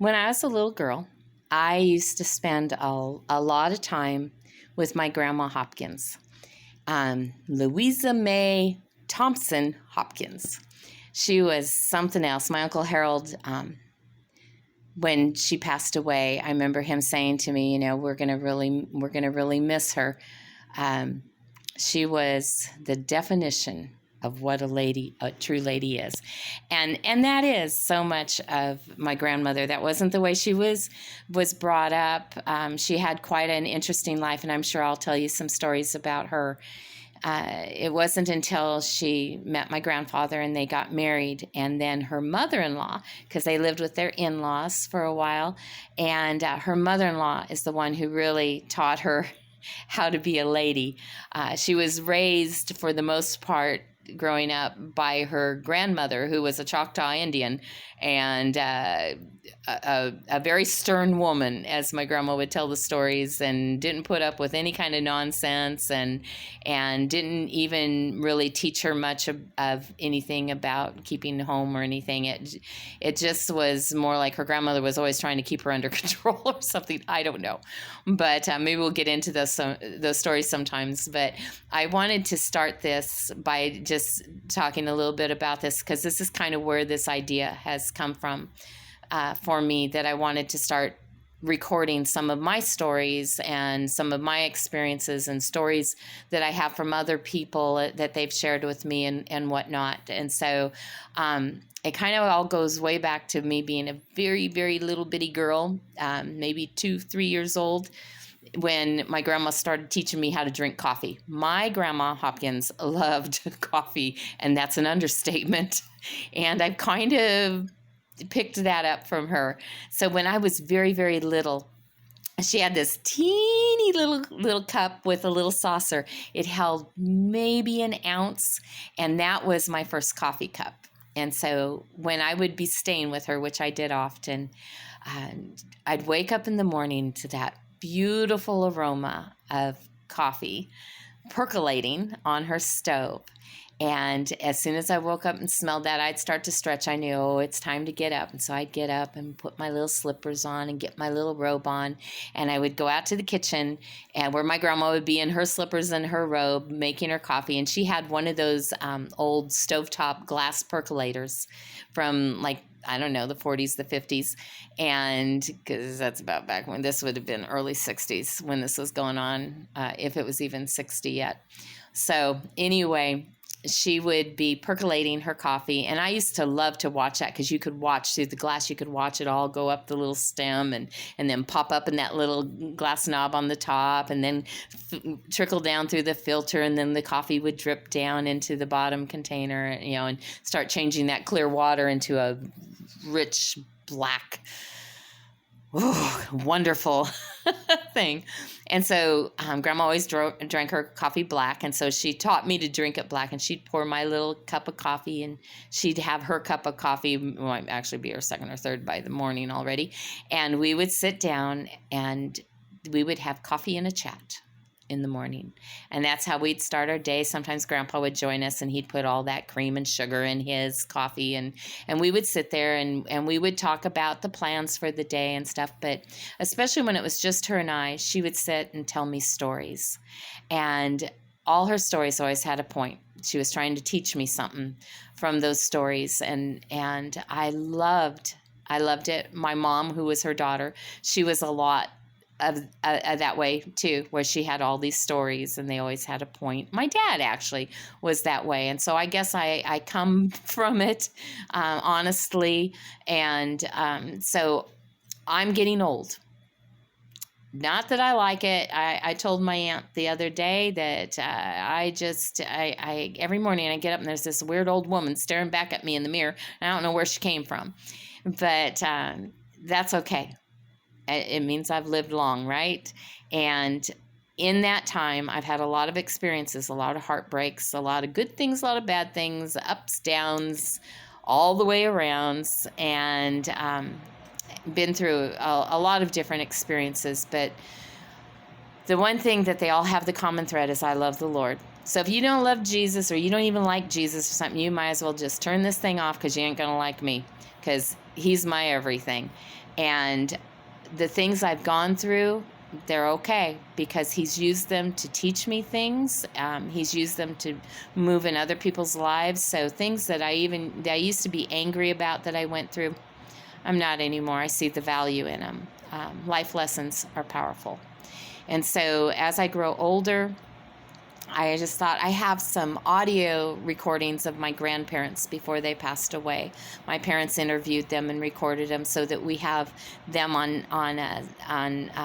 When I was a little girl, I used to spend a lot of time with my Grandma Hopkins, Louisa May Thompson Hopkins. She was something else. My Uncle Harold, when she passed away, I remember him saying to me, we're gonna really miss her. She was the definition of what a true lady is. And that is so much of my grandmother. That wasn't the way she was brought up. She had quite an interesting life, and I'm sure I'll tell you some stories about her. It wasn't until she met my grandfather and they got married, and then her mother-in-law, because they lived with their in-laws for a while, and her mother-in-law is the one who really taught her how to be a lady. She was raised, for the most part, growing up by her grandmother, who was a Choctaw Indian, and a very stern woman, as my grandma would tell the stories, and didn't put up with any kind of nonsense, and didn't even really teach her much of anything about keeping home or anything. It just was more like her grandmother was always trying to keep her under control or something. I don't know, but maybe we'll get into those stories sometimes. But I wanted to start this by just talking a little bit about this, because this is kind of where this idea has come from for me, that I wanted to start recording some of my stories and some of my experiences and stories that I have from other people that they've shared with me and whatnot. And so it kind of all goes way back to me being a very, very little bitty girl, maybe 2-3 years old, when my grandma started teaching me how to drink coffee. My Grandma Hopkins loved coffee, and that's an understatement. And I've kind of picked that up from her. So when I was very, very little, she had this teeny little cup with a little saucer. It held maybe an ounce, and that was my first coffee cup. And so when I would be staying with her, which I did often, I'd wake up in the morning to that beautiful aroma of coffee percolating on her stove. And as soon as I woke up and smelled that, I'd start to stretch. I knew, it's time to get up. And so I'd get up and put my little slippers on and get my little robe on. And I would go out to the kitchen, and where my grandma would be in her slippers and her robe making her coffee. And she had one of those old stovetop glass percolators from, like, I don't know, the 40s, the 50s. And because that's about back when this would have been early 60s when this was going on, if it was even 60 yet. So anyway, she would be percolating her coffee, and I used to love to watch that, because you could watch through the glass. You could watch it all go up the little stem and then pop up in that little glass knob on the top, and then trickle down through the filter, and then the coffee would drip down into the bottom container, and start changing that clear water into a rich black, wonderful thing. And so Grandma always drank her coffee black, and so she taught me to drink it black, and she'd pour my little cup of coffee, and she'd have her cup of coffee, might actually be her second or third by the morning already, and we would sit down and we would have coffee and a chat in the morning. And that's how we'd start our day. Sometimes Grandpa would join us, and he'd put all that cream and sugar in his coffee, and we would sit there and we would talk about the plans for the day and stuff. But especially when it was just her and I, she would sit and tell me stories, and all her stories always had a point. She was trying to teach me something from those stories, and I loved it. My mom, who was her daughter, she was a lot of that way too, where she had all these stories and they always had a point. My dad actually was that way, and so I guess I come from it, honestly, and so I'm getting old. Not that I like it. I told my aunt the other day that I every morning I get up and there's this weird old woman staring back at me in the mirror, and I don't know where she came from, but that's okay. It means I've lived long, right? And in that time, I've had a lot of experiences, a lot of heartbreaks, a lot of good things, a lot of bad things, ups, downs, all the way around, and been through a lot of different experiences. But the one thing that they all have the common thread is I love the Lord. So if you don't love Jesus, or you don't even like Jesus or something, you might as well just turn this thing off, because you ain't going to like me. Because he's my everything. And the things I've gone through, they're okay because he's used them to teach me things. He's used them to move in other people's lives. So things that I used to be angry about that I went through, I'm not anymore. I see the value in them. Life lessons are powerful. And so as I grow older, I just thought I have some audio recordings of my grandparents before they passed away. My parents interviewed them and recorded them so that we have them on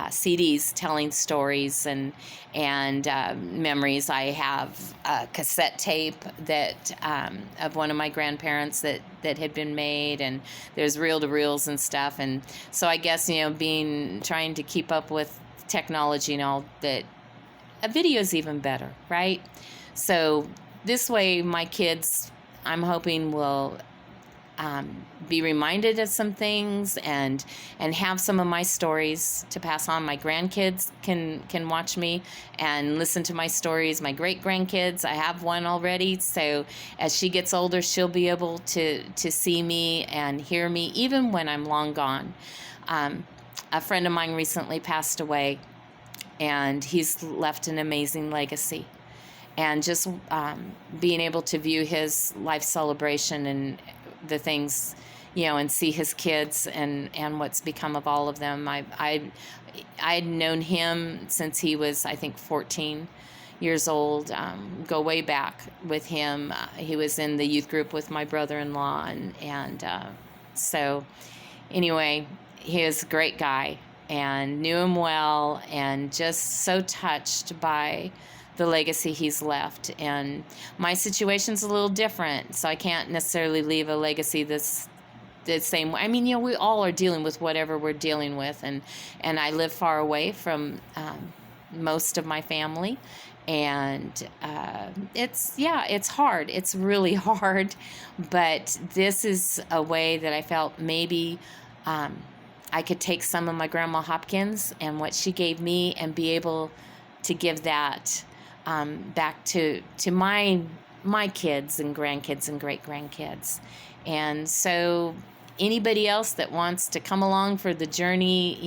CDs telling stories and memories. I have a cassette tape that of one of my grandparents that had been made, and there's reel-to-reels and stuff. And so I guess, trying to keep up with technology and all that, a video is even better, right? So this way my kids, I'm hoping, will be reminded of some things and have some of my stories to pass on. My grandkids can watch me and listen to my stories. My great-grandkids, I have one already, so as she gets older, she'll be able to see me and hear me even when I'm long gone. A friend of mine recently passed away, and he's left an amazing legacy. And just being able to view his life celebration and the things, and see his kids and what's become of all of them. I'd known him since he was, I think, 14 years old, go way back with him. He was in the youth group with my brother-in-law, and so anyway, he was a great guy, and knew him well, and just so touched by the legacy he's left. And my situation's a little different, so I can't necessarily leave a legacy the same way. I mean, we all are dealing with whatever we're dealing with, and I live far away from most of my family, and it's hard. It's really hard, but this is a way that I felt maybe I could take some of my Grandma Hopkins and what she gave me and be able to give that back to my kids and grandkids and great-grandkids. And so anybody else that wants to come along for the journey,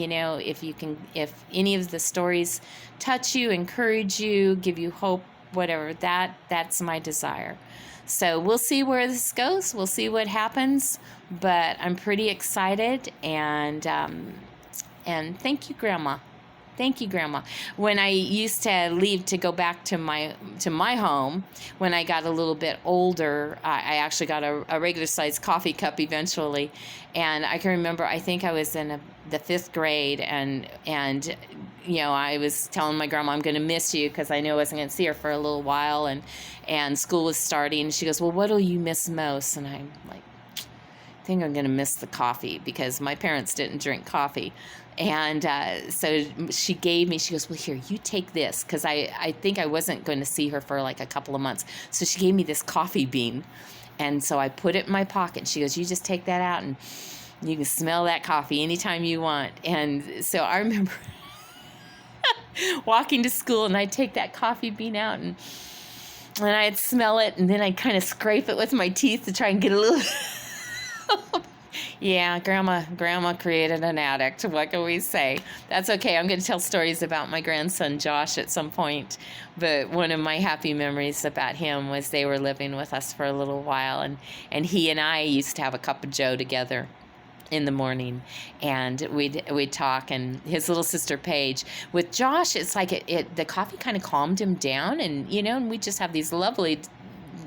if any of the stories touch you, encourage you, give you hope, whatever, that's my desire. So we'll see where this goes. We'll see what happens, but I'm pretty excited, and thank you, Grandma. Thank you, Grandma. When I used to leave to go back to my home, when I got a little bit older, I actually got a regular-sized coffee cup eventually, and I can remember, I think I was in the 5th grade, and I was telling my grandma, I'm going to miss you, because I knew I wasn't going to see her for a little while, and school was starting, and she goes, well, what'll you miss most? And I'm like, I think I'm going to miss the coffee, because my parents didn't drink coffee. And so she goes, well, here, you take this, because I think I wasn't going to see her for like a couple of months. So she gave me this coffee bean, and so I put it in my pocket. She goes, you just take that out, and you can smell that coffee anytime you want. And so I remember walking to school, and I'd take that coffee bean out, and I'd smell it, and then I'd kind of scrape it with my teeth to try and get a little... Yeah, Grandma created an addict. What can we say? That's okay. I'm going to tell stories about my grandson, Josh, at some point. But one of my happy memories about him was they were living with us for a little while, and he and I used to have a cup of joe together in the morning, and we'd talk. And his little sister Paige, with Josh, it's like the coffee kind of calmed him down, and and we just have these lovely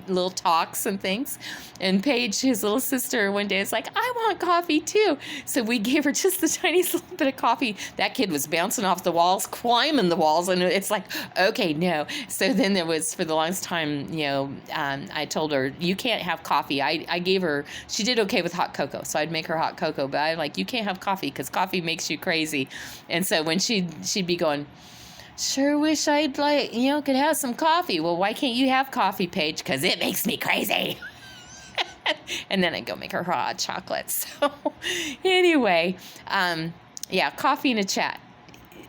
little talks and things. And Paige, his little sister, one day is like, I want coffee too. So we gave her just the tiniest little bit of coffee. That kid was bouncing off the walls, climbing the walls, and it's like, okay, no. So then there was, for the longest time, I told her, you can't have coffee. I gave her, she did okay with hot cocoa, so I'd make her hot cocoa, but I'm like, you can't have coffee because coffee makes you crazy. And so when she'd be going, sure wish I'd could have some coffee. Well, why can't you have coffee, Paige? Because it makes me crazy. And then I'd go make her hot chocolate. So anyway, coffee and a chat.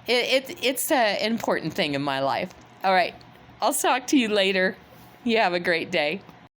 It's an important thing in my life. All right, I'll talk to you later. You have a great day.